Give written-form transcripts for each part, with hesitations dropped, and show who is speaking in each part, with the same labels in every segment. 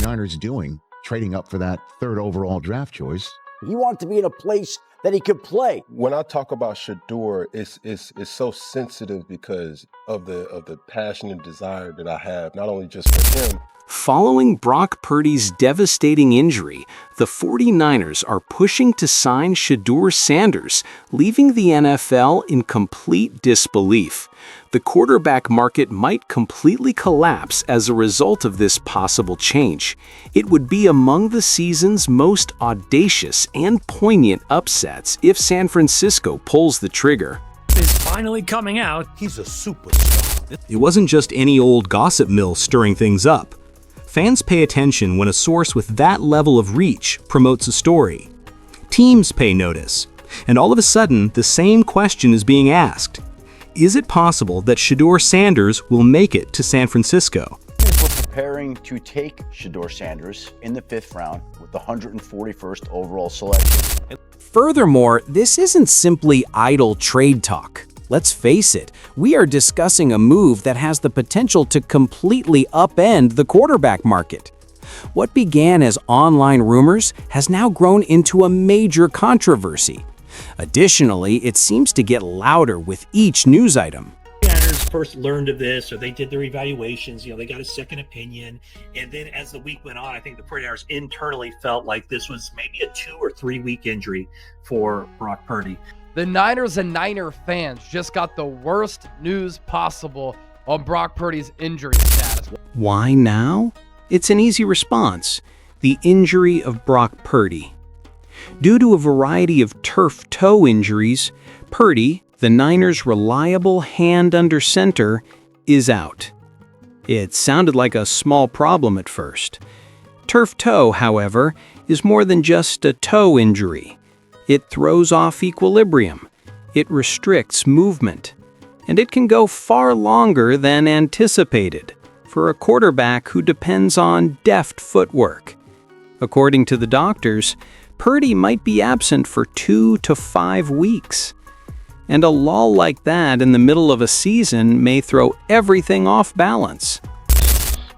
Speaker 1: 49ers doing, trading up for that third overall draft choice?
Speaker 2: He wanted to be in a place that he could play.
Speaker 3: When I talk about Shedeur, it's so sensitive because of the passion and desire that I have, not only just for him.
Speaker 4: Following Brock Purdy's devastating injury, the 49ers are pushing to sign Shedeur Sanders, leaving the NFL in complete disbelief. The quarterback market might completely collapse as a result of this possible change. It would be among the season's most audacious and poignant upsets if San Francisco pulls the trigger.
Speaker 5: Is finally coming out.
Speaker 6: He's a superstar.
Speaker 7: It wasn't just any old gossip mill stirring things up. Fans pay attention when a source with that level of reach promotes a story. Teams pay notice. And all of a sudden, the same question is being asked. Is it possible that Shedeur Sanders will make it to San Francisco?
Speaker 2: We're preparing to take Shedeur Sanders in the 5th round with the 141st overall selection.
Speaker 4: Furthermore, this isn't simply idle trade talk. Let's face it, we are discussing a move that has the potential to completely upend the quarterback market. What began as online rumors has now grown into a major controversy. Additionally, it seems to get louder with each news item.
Speaker 5: First learned of this, or they did their evaluations, they got a second opinion, and then as the week went on, I think the 49ers internally felt like this was maybe a 2 or 3 week injury for Brock Purdy.
Speaker 8: The Niners and Niner fans just got the worst news possible on Brock Purdy's injury status.
Speaker 4: Why now? It's an easy response. The injury of Brock Purdy. Due to a variety of turf toe injuries, Purdy, the Niners' reliable hand under center, is out. It sounded like a small problem at first. Turf toe, however, is more than just a toe injury. It throws off equilibrium, it restricts movement, and it can go far longer than anticipated for a quarterback who depends on deft footwork. According to the doctors, Purdy might be absent for 2 to 5 weeks. And a lull like that in the middle of a season may throw everything off balance.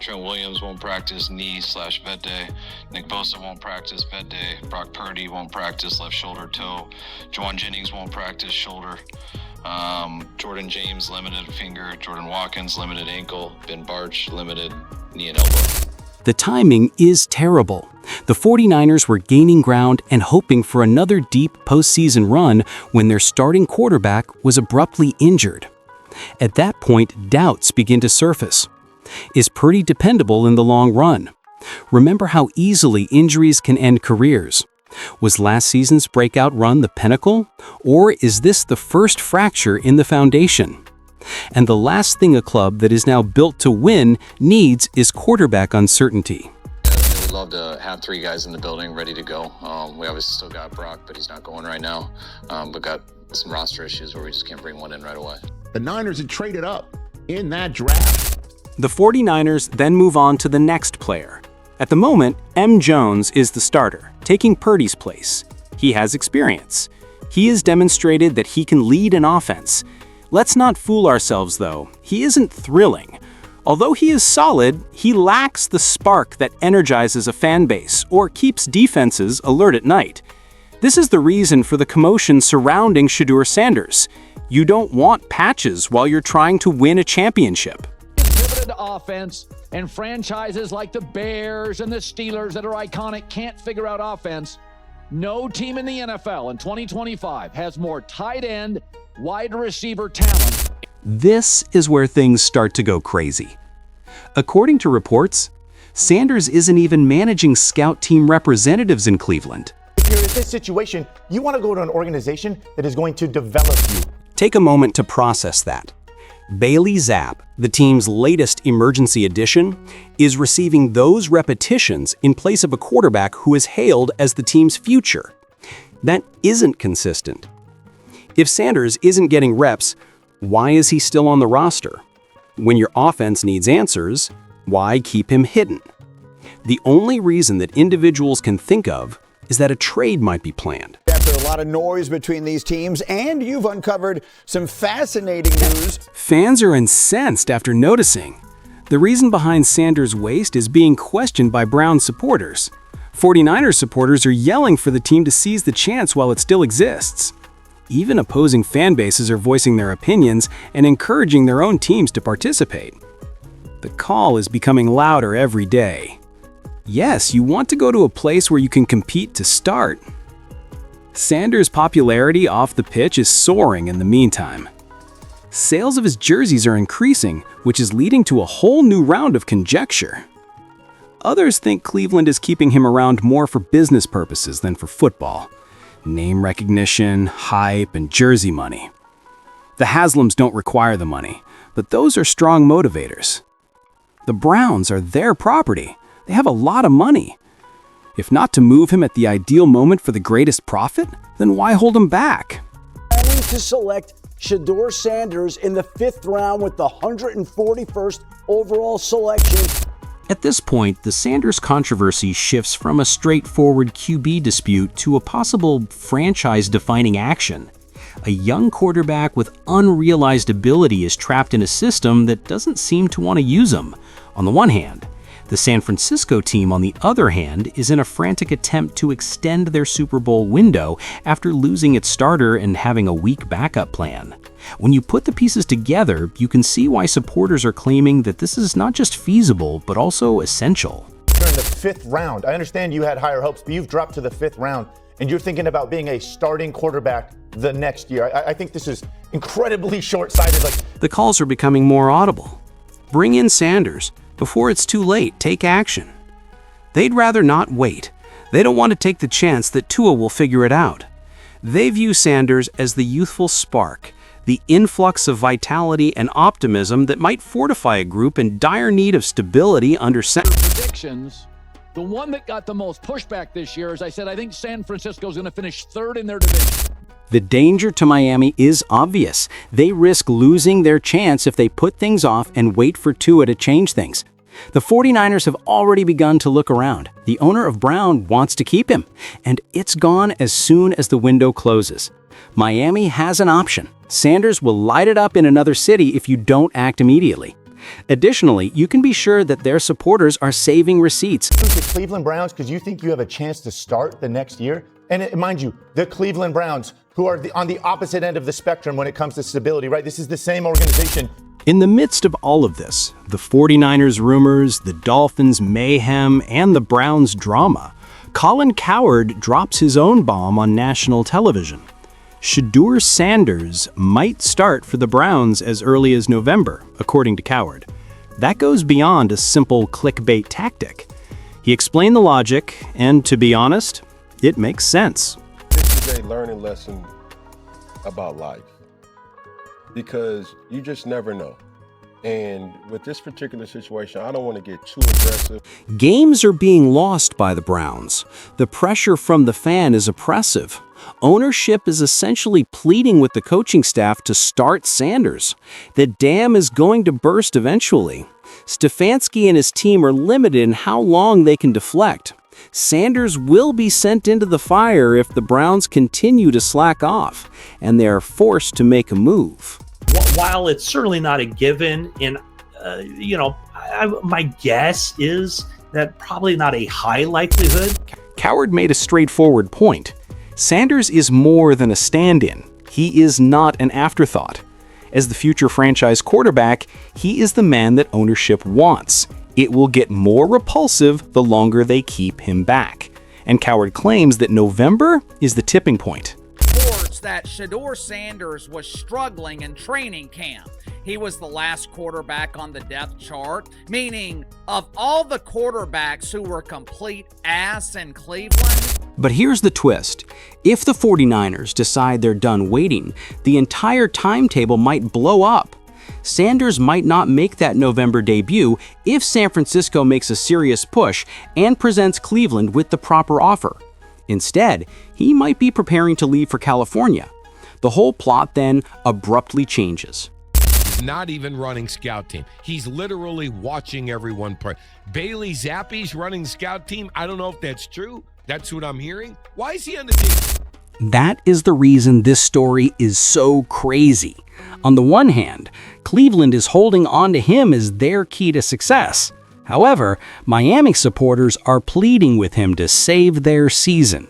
Speaker 9: Trent Williams won't practice knee/vet day. Nick Bosa won't practice vet day. Brock Purdy won't practice left shoulder toe. Juwan Jennings won't practice shoulder. Jordan James limited finger. Jordan Watkins limited ankle. Ben Barch limited knee and elbow.
Speaker 4: The timing is terrible. The 49ers were gaining ground and hoping for another deep postseason run when their starting quarterback was abruptly injured. At that point, doubts begin to surface. Is Purdy dependable in the long run? Remember how easily injuries can end careers. Was last season's breakout run the pinnacle? Or is this the first fracture in the foundation? And the last thing a club that is now built to win needs is quarterback uncertainty.
Speaker 9: We'd love to have 3 guys in the building ready to go. We obviously still got Brock, but he's not going right now. But got some roster issues where we just can't bring one in right away.
Speaker 1: The Niners had traded up in that draft.
Speaker 4: The 49ers then move on to the next player. At the moment, M. Jones is the starter, taking Purdy's place. He has experience. He has demonstrated that he can lead an offense. Let's not fool ourselves, though. He isn't thrilling. Although he is solid, he lacks the spark that energizes a fan base or keeps defenses alert at night. This is the reason for the commotion surrounding Shedeur Sanders. You don't want patches while you're trying to win a championship.
Speaker 10: Pivoted offense, and franchises like the Bears and the Steelers that are iconic can't figure out offense. No team in the NFL in 2025 has more tight end, wide receiver talent.
Speaker 4: This is where things start to go crazy. According to reports, Sanders isn't even managing scout team representatives in Cleveland.
Speaker 6: If you're in this situation, you want to go to an organization that is going to develop you.
Speaker 4: Take a moment to process that. Bailey Zapp, the team's latest emergency addition, is receiving those repetitions in place of a quarterback who is hailed as the team's future. That isn't consistent. If Sanders isn't getting reps, why is he still on the roster? When your offense needs answers, why keep him hidden? The only reason that individuals can think of is that a trade might be planned.
Speaker 2: After a lot of noise between these teams, and you've uncovered some fascinating news.
Speaker 4: Fans are incensed after noticing. The reason behind Sanders' waste is being questioned by Browns supporters. 49ers supporters are yelling for the team to seize the chance while it still exists. Even opposing fan bases are voicing their opinions and encouraging their own teams to participate. The call is becoming louder every day. Yes, you want to go to a place where you can compete to start. Sanders' popularity off the pitch is soaring in the meantime. Sales of his jerseys are increasing, which is leading to a whole new round of conjecture. Others think Cleveland is keeping him around more for business purposes than for football. Name recognition, hype, and jersey money. The Haslams don't require the money, but those are strong motivators. The Browns are their property. They have a lot of money. If not to move him at the ideal moment for the greatest profit, then why hold him back?
Speaker 2: Planning to select Shedeur Sanders in the 5th round with the 141st overall selection.
Speaker 7: At this point, the Sanders controversy shifts from a straightforward QB dispute to a possible franchise-defining action. A young quarterback with unrealized ability is trapped in a system that doesn't seem to want to use him, on the one hand. The San Francisco team, on the other hand, is in a frantic attempt to extend their Super Bowl window after losing its starter and having a weak backup plan. When you put the pieces together, you can see why supporters are claiming that this is not just feasible, but also essential.
Speaker 6: You're in the 5th round. I understand you had higher hopes, but you've dropped to the 5th round, and you're thinking about being a starting quarterback the next year. I think this is incredibly short-sighted.
Speaker 4: The calls are becoming more audible. Bring in Sanders. Before it's too late, take action. They'd rather not wait. They don't want to take the chance that Tua will figure it out. They view Sanders as the youthful spark, the influx of vitality and optimism that might fortify a group in dire need of stability under
Speaker 10: predictions. The one that got the most pushback this year is I said I think San Francisco's going to finish 3rd in their division.
Speaker 4: The danger to Miami is obvious. They risk losing their chance if they put things off and wait for Tua to change things. The 49ers have already begun to look around. The owner of Brown wants to keep him, and it's gone as soon as the window closes. Miami has an option. Sanders will light it up in another city if you don't act immediately. Additionally, you can be sure that their supporters are saving receipts.
Speaker 6: The Cleveland Browns, because you think you have a chance to start the next year. And mind you, the Cleveland Browns, who are on the opposite end of the spectrum when it comes to stability, right? This is the same organization.
Speaker 4: In the midst of all of this, the 49ers rumors, the Dolphins mayhem, and the Browns drama, Colin Cowherd drops his own bomb on national television. Shedeur Sanders might start for the Browns as early as November, according to Cowherd. That goes beyond a simple clickbait tactic. He explained the logic, and to be honest, it makes sense.
Speaker 3: This is a learning lesson about life, because you just never know. And with this particular situation, I don't want to get too aggressive.
Speaker 4: Games are being lost by the Browns. The pressure from the fan is oppressive. Ownership is essentially pleading with the coaching staff to start Sanders. The dam is going to burst eventually. Stefanski and his team are limited in how long they can deflect. Sanders will be sent into the fire if the Browns continue to slack off, and they are forced to make a move.
Speaker 5: While it's certainly not a given, and my guess is that probably not a high likelihood.
Speaker 4: Cowherd made a straightforward point. Sanders is more than a stand-in. He is not an afterthought. As the future franchise quarterback, he is the man that ownership wants. It will get more repulsive the longer they keep him back. And Cowherd claims that November is the tipping point.
Speaker 11: Reports that Shedeur Sanders was struggling in training camp. He was the last quarterback on the depth chart, meaning of all the quarterbacks who were complete ass in Cleveland.
Speaker 4: But here's the twist. If the 49ers decide they're done waiting, the entire timetable might blow up. Sanders might not make that November debut if San Francisco makes a serious push and presents Cleveland with the proper offer. Instead, he might be preparing to leave for California. The whole plot then abruptly changes.
Speaker 12: He's not even running scout team. He's literally watching everyone play. Bailey Zappi's running scout team. I don't know if that's true. That's what I'm hearing. Why is he on the team?
Speaker 4: That is the reason this story is so crazy.
Speaker 7: On the one hand, Cleveland is holding on to him as their key to success. However, Miami supporters are pleading with him to save their season.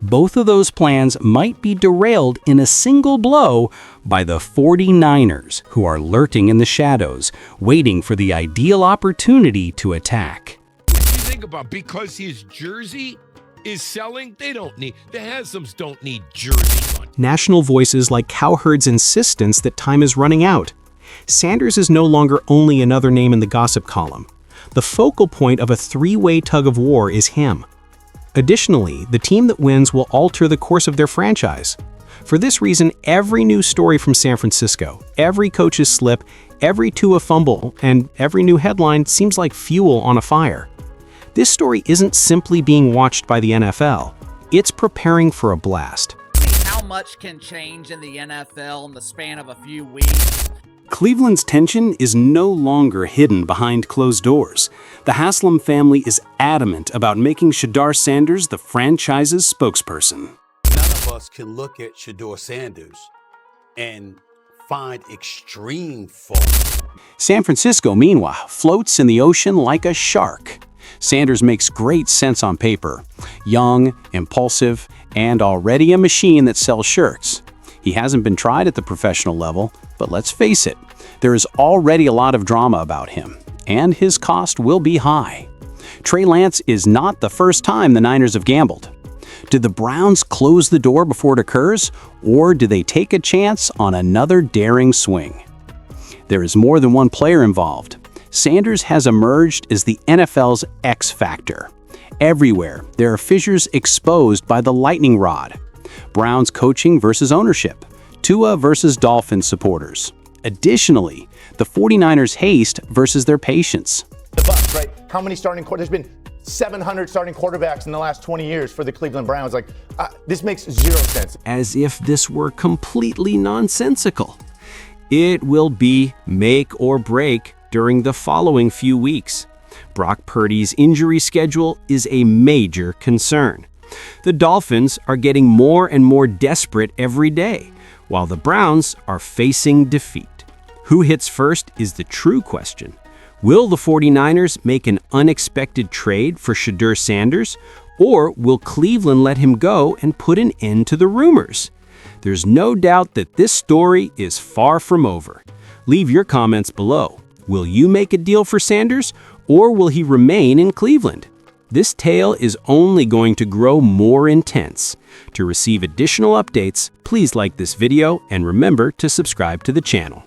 Speaker 7: Both of those plans might be derailed in a single blow by the 49ers, who are lurking in the shadows, waiting for the ideal opportunity to attack.
Speaker 12: What do you think about? Because his jersey is selling, the Haslam's don't need jersey money.
Speaker 7: National voices like Cowherd's insistence that time is running out. Sanders is no longer only another name in the gossip column. The focal point of a three-way tug of war is him. Additionally, the team that wins will alter the course of their franchise. For this reason, every news story from San Francisco, every coach's slip, every Tua fumble, and every new headline seems like fuel on a fire. This story isn't simply being watched by the NFL. It's preparing for a blast.
Speaker 11: How much can change in the NFL in the span of a few weeks?
Speaker 7: Cleveland's tension is no longer hidden behind closed doors. The Haslam family is adamant about making Shedeur Sanders the franchise's spokesperson.
Speaker 13: None of us can look at Shedeur Sanders and find extreme fault.
Speaker 7: San Francisco, meanwhile, floats in the ocean like a shark. Sanders makes great sense on paper. Young, impulsive, and already a machine that sells shirts. He hasn't been tried at the professional level, but let's face it, there is already a lot of drama about him, and his cost will be high. Trey Lance is not the first time the Niners have gambled. Did the Browns close the door before it occurs, or do they take a chance on another daring swing? There is more than one player involved. Sanders has emerged as the NFL's X factor. Everywhere, there are fissures exposed by the lightning rod. Browns coaching versus ownership, Tua versus Dolphins supporters. Additionally, the 49ers' haste versus their patience.
Speaker 6: The Bucs, right? How many starting quarterbacks? There's been 700 starting quarterbacks in the last 20 years for the Cleveland Browns. This makes zero sense.
Speaker 7: As if this were completely nonsensical. It will be make or break during the following few weeks. Brock Purdy's injury schedule is a major concern. The Dolphins are getting more and more desperate every day, while the Browns are facing defeat. Who hits first is the true question. Will the 49ers make an unexpected trade for Shedeur Sanders, or will Cleveland let him go and put an end to the rumors? There's no doubt that this story is far from over. Leave your comments below. Will you make a deal for Sanders, or will he remain in Cleveland? This tale is only going to grow more intense. To receive additional updates, please like this video and remember to subscribe to the channel.